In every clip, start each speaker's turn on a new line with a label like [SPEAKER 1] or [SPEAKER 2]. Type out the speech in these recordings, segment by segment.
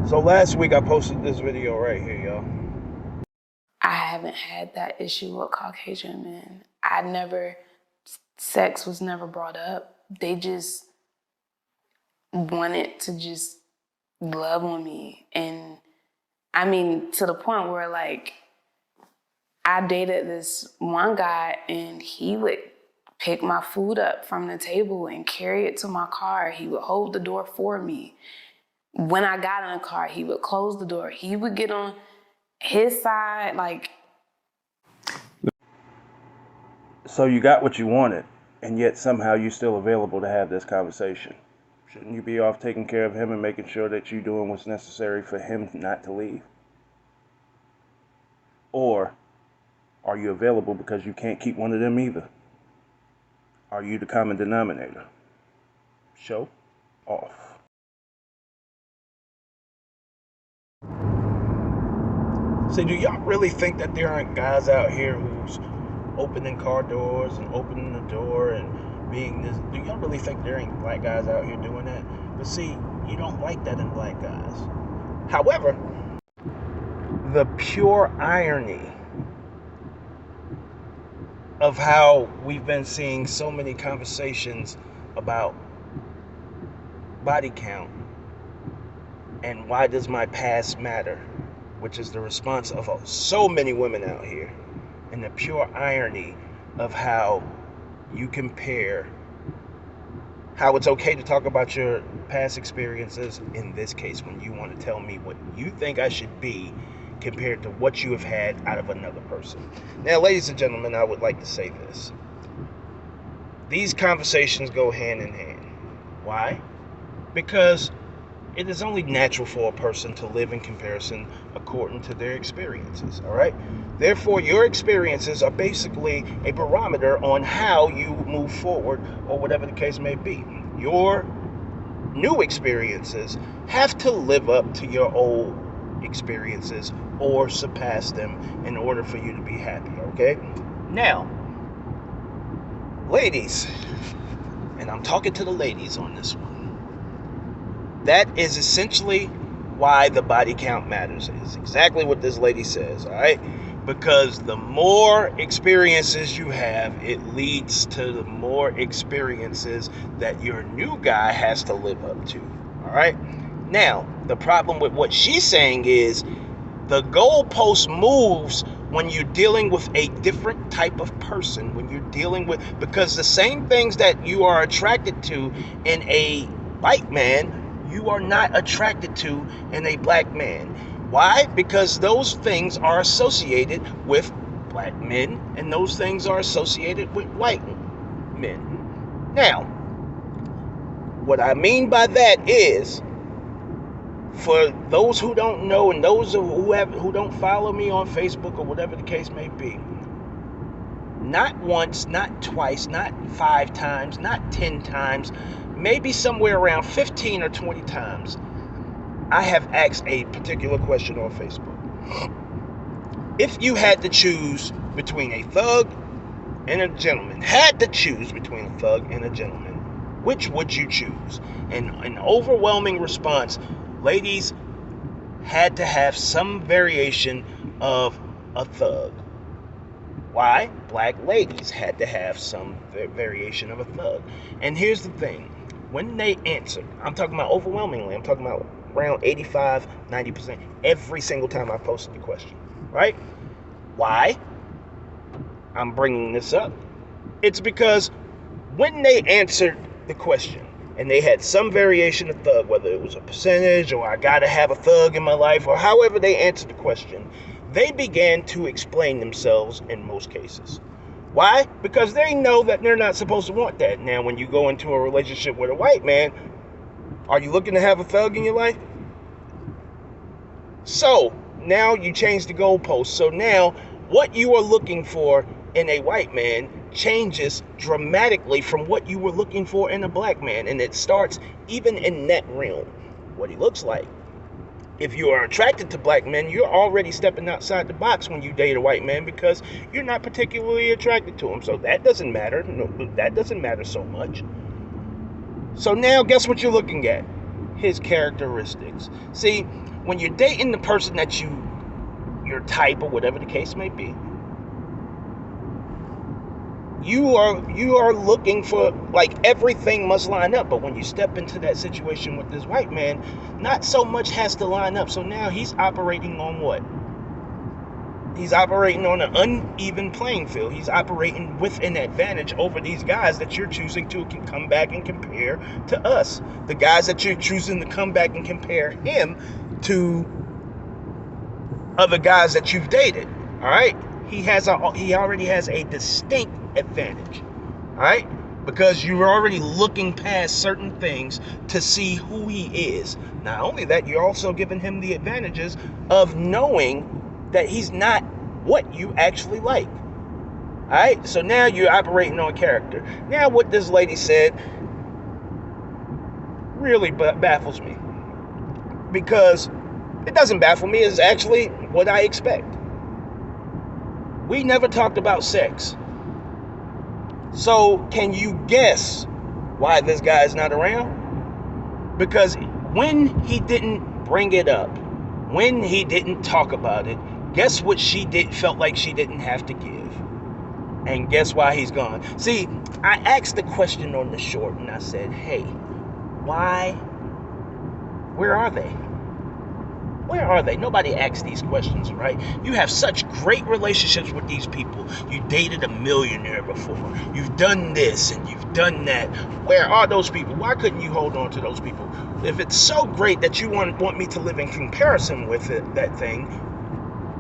[SPEAKER 1] So last week I posted this video right here, y'all.
[SPEAKER 2] I haven't had that issue with Caucasian men. Sex was never brought up. They just wanted to just love on me. And I mean, to the point where like, I dated this one guy and he would pick my food up from the table and carry it to my car. He would hold the door for me. When I got in the car, he would close the door. He would get on his side, like.
[SPEAKER 1] So you got what you wanted, and yet somehow you're still available to have this conversation. Shouldn't you be off taking care of him and making sure that you're doing what's necessary for him not to leave? Or are you available because you can't keep one of them either? Are you the common denominator? Show off. See, do y'all really think that there aren't guys out here who's opening car doors and opening the door and being this? Do y'all really think there ain't black guys out here doing that? But see, you don't like that in black guys. However, the pure irony of how we've been seeing so many conversations about body count and why does my past matter, which is the response of so many women out here, and the pure irony of how you compare how it's okay to talk about your past experiences in this case when you want to tell me what you think I should be compared to what you have had out of another person. Now, ladies and gentlemen, I would like to say this. These conversations go hand in hand. Why? Because it is only natural for a person to live in comparison according to their experiences, all right? Therefore, your experiences are basically a barometer on how you move forward or whatever the case may be. Your new experiences have to live up to your old experiences or surpass them in order for you to be happy, okay? Now, ladies, and I'm talking to the ladies on this one, that is essentially why the body count matters. It's exactly what this lady says, all right? Because the more experiences you have, it leads to the more experiences that your new guy has to live up to, all right? Now, the problem with what she's saying is the goalpost moves when you're dealing with a different type of person, when you're dealing with, because the same things that you are attracted to in a white man, you are not attracted to in a black man. Why? Because those things are associated with black men, and those things are associated with white men. Now, what I mean by that is, for those who don't know and those who don't follow me on Facebook or whatever the case may be, not once, not twice, not 5 times, not 10 times, maybe somewhere around 15 or 20 times, I have asked a particular question on Facebook. If you had to choose between a thug and a gentleman, which would you choose? And an overwhelming response, ladies had to have some variation of a thug. Why? Black ladies had to have some variation of a thug. And here's the thing. When they answered, I'm talking about overwhelmingly, I'm talking about around 85, 90%, every single time I posted the question, right? Why? I'm bringing this up. It's because when they answered the question, and they had some variation of thug, whether it was a percentage or I gotta have a thug in my life, or however they answered the question, they began to explain themselves in most cases. Why? Because they know that they're not supposed to want that. Now, when you go into a relationship with a white man, are you looking to have a thug in your life? So, now you change the goalpost. So now, what you are looking for in a white man changes dramatically from what you were looking for in a black man. And it starts even in that realm, what he looks like. If you are attracted to black men, you're already stepping outside the box when you date a white man because you're not particularly attracted to him. So that doesn't matter. No, that doesn't matter so much. So now guess what you're looking at? His characteristics. See, when you're dating the person that your type or whatever the case may be, you are looking for, like, everything must line up. But when you step into that situation with this white man, not so much has to line up. So now he's operating on what? He's operating on an uneven playing field. He's operating with an advantage over these guys that you're choosing to come back and compare to us. The guys that you're choosing to come back and compare him to other guys that you've dated. All right? He already has a distinct advantage. All right? Because you're already looking past certain things to see who he is. Not only that, you're also giving him the advantages of knowing that he's not what you actually like. All right? So now you're operating on character. Now what this lady said really baffles me. Because it doesn't baffle me. It's actually what I expect. We never talked about sex. So can you guess why this guy is not around? Because when he didn't bring it up, when he didn't talk about it, guess what felt like she didn't have to give? And guess why he's gone? See, I asked the question on the short and I said, hey, why? Where are they? Where are they? Nobody asks these questions, right? You have such great relationships with these people. You dated a millionaire before. You've done this and you've done that. Where are those people? Why couldn't you hold on to those people? If it's so great that you want me to live in comparison with that thing,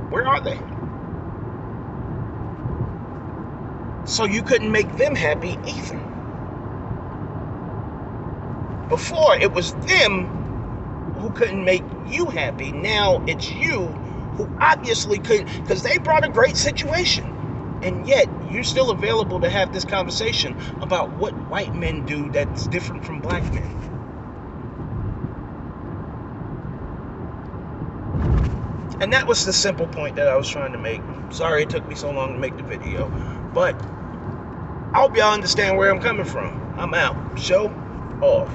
[SPEAKER 1] where are they? So you couldn't make them happy either. Before, it was them who couldn't make you happy. Now it's you who obviously couldn't, because they brought a great situation. And yet, you're still available to have this conversation about what white men do that's different from black men. And that was the simple point that I was trying to make. Sorry it took me so long to make the video. But I hope y'all understand where I'm coming from. I'm out. Show off.